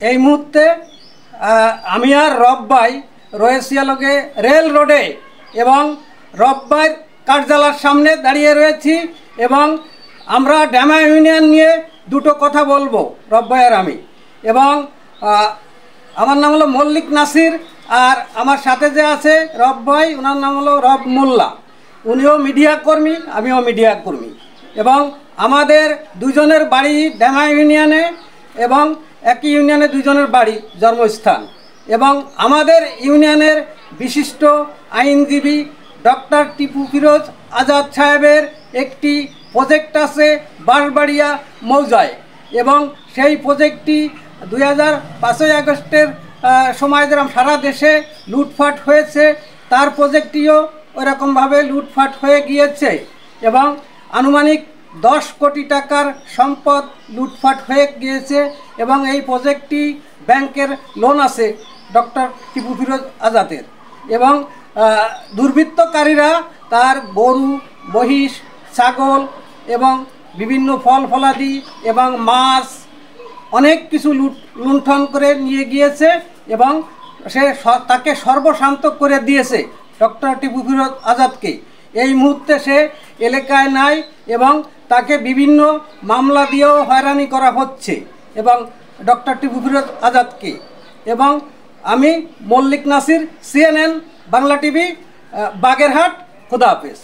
এই মুহূর্তে আমি আর রব্বাই রয়েছি লগে রেল রোডে এবং রব্বাইয়ের কার্যালয়ের সামনে দাঁড়িয়ে রয়েছি এবং আমরা ড্যামা ইউনিয়ন নিয়ে দুটো কথা বলবো রব্বাই আর আমি। এবং আমার নাম হলো মল্লিক নাসির, আর আমার সাথে যে আছে রব্বাই, ওনার নাম হলো রব মোল্লা। উনিও মিডিয়া কর্মী, আমিও মিডিয়া কর্মী। এবং আমাদের দুজনের বাড়ি ড্যামা ইউনিয়নে এবং একই ইউনিয়নে দুজনের বাড়ি জন্মস্থান। এবং আমাদের ইউনিয়নের বিশিষ্ট আইনজীবী ডক্টর টিপু ফিরোজ আজাদ সাহেবের একটি প্রজেক্ট আছে বাঁশবাড়িয়া মৌজায়, এবং সেই প্রজেক্টটি 5ই আগস্টের সময় যেরকম সারা দেশে লুটপাট হয়েছে, তার প্রজেক্টটিও ওইরকমভাবে লুটপাট হয়ে গিয়েছে এবং আনুমানিক 10 কোটি টাকার সম্পদ লুটপাট হয়ে গিয়েছে। এবং এই প্রজেক্টটি ব্যাংকের লোন আছে ডক্টর টিপু ফিরোজ আজাদের, এবং দুর্বৃত্তকারীরা তার গরু, মহিষ, ছাগল এবং বিভিন্ন ফল ফলাদি এবং মাছ অনেক কিছু লুণ্ঠন করে নিয়ে গিয়েছে এবং তাকে সর্বশান্ত করে দিয়েছে ডক্টর টিপু ফিরোজ আজাদকে। এই মুহূর্তে সে এলাকায় নাই এবং তাকে বিভিন্ন মামলা দিয়েও হয়রানি করা হচ্ছে এবং ডক্টর টিপু ফিরোজ আজাদকে। এবং আমি মল্লিক নাসির, CNN বাংলা টিভি, বাগেরহাট। খুদা হাফেজ।